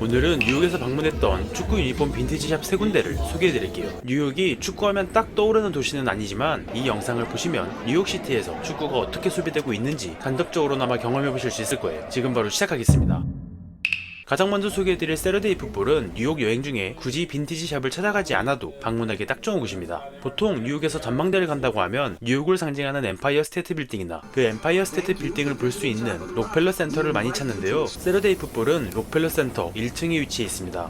오늘은 뉴욕에서 방문했던 축구 유니폼 빈티지샵 3군데를 소개해드릴게요. 뉴욕이 축구하면 딱 떠오르는 도시는 아니지만 이 영상을 보시면 뉴욕시티에서 축구가 어떻게 소비되고 있는지 간접적으로나마 경험해보실 수 있을 거예요. 지금 바로 시작하겠습니다. 가장 먼저 소개해드릴 세러데이 풋볼은 뉴욕 여행 중에 굳이 빈티지 샵을 찾아가지 않아도 방문하기 딱 좋은 곳입니다. 보통 뉴욕에서 전망대를 간다고 하면 뉴욕을 상징하는 엠파이어 스테이트 빌딩이나 그 엠파이어 스테이트 빌딩을 볼 수 있는 록펠러 센터를 많이 찾는데요. 세러데이 풋볼은 록펠러 센터 1층에 위치해 있습니다.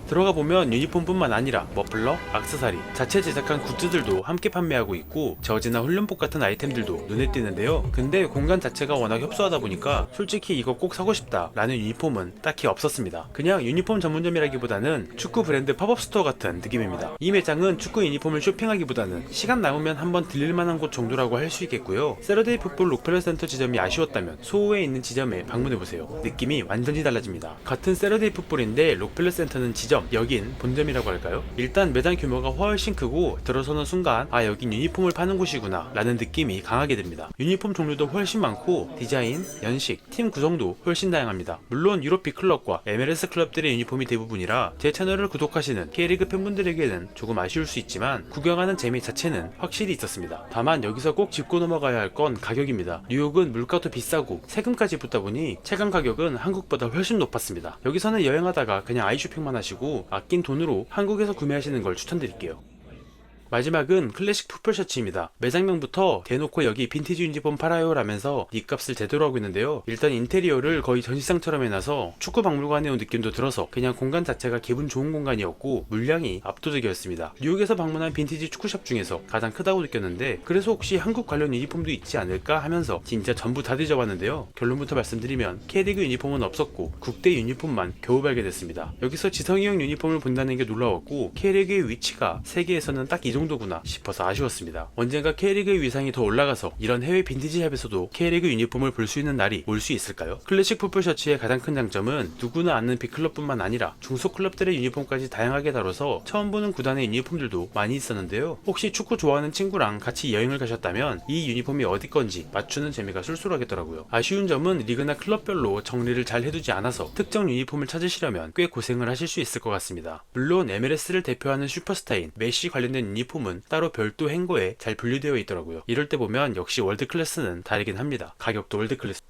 들어가 보면 유니폼뿐만 아니라 머플러, 액세서리, 자체 제작한 굿즈들도 함께 판매하고 있고 저지나 훈련복 같은 아이템들도 눈에 띄는데요. 근데 공간 자체가 워낙 협소하다 보니까 솔직히 이거 꼭 사고 싶다 라는 유니폼은 딱히 없었습니다. 그냥 유니폼 전문점이라기보다는 축구 브랜드 팝업 스토어 같은 느낌입니다. 이 매장은 축구 유니폼을 쇼핑하기보다는 시간 남으면 한번 들릴만한 곳 정도라고 할 수 있겠고요. 세러데이 풋볼 록펠러 센터 지점이 아쉬웠다면 소호에 있는 지점에 방문해보세요. 느낌이 완전히 달라집니다. 같은 세러데이 풋볼인데 록펠러 센터는 지점, 여긴 본점이라고 할까요? 일단 매장 규모가 훨씬 크고 들어서는 순간 아 여긴 유니폼을 파는 곳이구나 라는 느낌이 강하게 듭니다. 유니폼 종류도 훨씬 많고 디자인, 연식, 팀 구성도 훨씬 다양합니다. 물론 유럽 빅클럽과 MLS 클럽들의 유니폼이 대부분이라 제 채널을 구독하시는 K리그 팬분들에게는 조금 아쉬울 수 있지만 구경하는 재미 자체는 확실히 있었습니다. 다만 여기서 꼭 짚고 넘어가야 할 건 가격입니다. 뉴욕은 물가도 비싸고 세금까지 붙다 보니 체감 가격은 한국보다 훨씬 높았습니다. 여기서는 여행하다가 그냥 아이쇼핑만 하시고 아낀 돈으로 한국에서 구매하시는 걸 추천드릴게요. 마지막은 클래식 풋볼 셔츠입니다. 매장명부터 대놓고 여기 빈티지 유니폼 팔아요 라면서 니 값을 제대로 하고 있는데요. 일단 인테리어를 거의 전시장처럼 해놔서 축구 박물관에 온 느낌도 들어서 그냥 공간 자체가 기분 좋은 공간이었고 물량이 압도적이었습니다. 뉴욕에서 방문한 빈티지 축구샵 중에서 가장 크다고 느꼈는데 그래서 혹시 한국 관련 유니폼도 있지 않을까 하면서 진짜 전부 다 뒤져봤는데요. 결론부터 말씀드리면 K리그 유니폼은 없었고 국대 유니폼만 겨우 발견됐습니다. 여기서 지성이형 유니폼을 본다는 게 놀라웠고 K리그의 위치가 세계에서는 딱 이 정도구나 싶어서 아쉬웠습니다. 언젠가 K리그의 위상이 더 올라가서 이런 해외 빈티지 샵에서도 K리그 유니폼을 볼 수 있는 날이 올 수 있을까요? 클래식 풋볼 셔츠의 가장 큰 장점은 누구나 아는 빅클럽뿐만 아니라 중소 클럽들의 유니폼까지 다양하게 다뤄서 처음 보는 구단의 유니폼들도 많이 있었는데요. 혹시 축구 좋아하는 친구랑 같이 여행을 가셨다면 이 유니폼이 어디 건지 맞추는 재미가 쏠쏠하겠더라고요. 아쉬운 점은 리그나 클럽별로 정리를 잘 해두지 않아서 특정 유니폼을 찾으시려면 꽤 고생을 하실 수 있을 것 같습니다. 물론 MLS를 대표하는 슈퍼스타인 메시 관련된 유니폼은 따로 별도 행거에 잘 분류되어 있더라고요. 이럴 때 보면 역시 월드 클래스는 다르긴 합니다. 가격도 월드 클래스.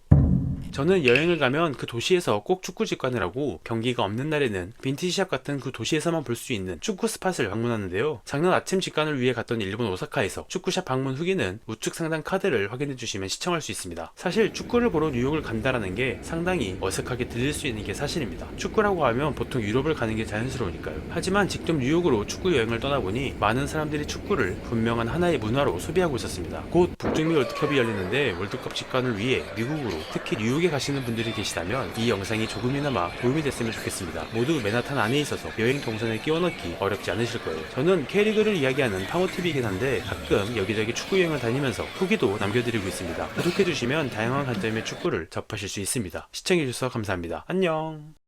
저는 여행을 가면 그 도시에서 꼭 축구 직관을 하고 경기가 없는 날에는 빈티지샵 같은 그 도시에서만 볼 수 있는 축구 스팟을 방문하는데요. 작년 아침 직관을 위해 갔던 일본 오사카에서 축구샵 방문 후기는 우측 상단 카드를 확인해 주시면 시청할 수 있습니다. 사실 축구를 보러 뉴욕을 간다라는 게 상당히 어색하게 들릴 수 있는 게 사실입니다. 축구라고 하면 보통 유럽을 가는 게 자연스러우니까요. 하지만 직접 뉴욕으로 축구 여행을 떠나보니 많은 사람들이 축구를 분명한 하나의 문화로 소비하고 있었습니다. 곧 북중미 월드컵이 열리는데 월드컵 직관을 위해 미국으로 특히 뉴욕에 가시는 분들이 계시다면 이 영상이 조금이나마 도움이 됐으면 좋겠습니다. 모두 맨하탄 안에 있어서 여행 동선에 끼워 넣기 어렵지 않으실 거예요. 저는 K리그를 이야기하는 팡어TV이긴 한데 가끔 여기저기 축구 여행을 다니면서 후기도 남겨드리고 있습니다. 구독해주시면 다양한 관점의 축구를 접하실 수 있습니다. 시청해주셔서 감사합니다. 안녕.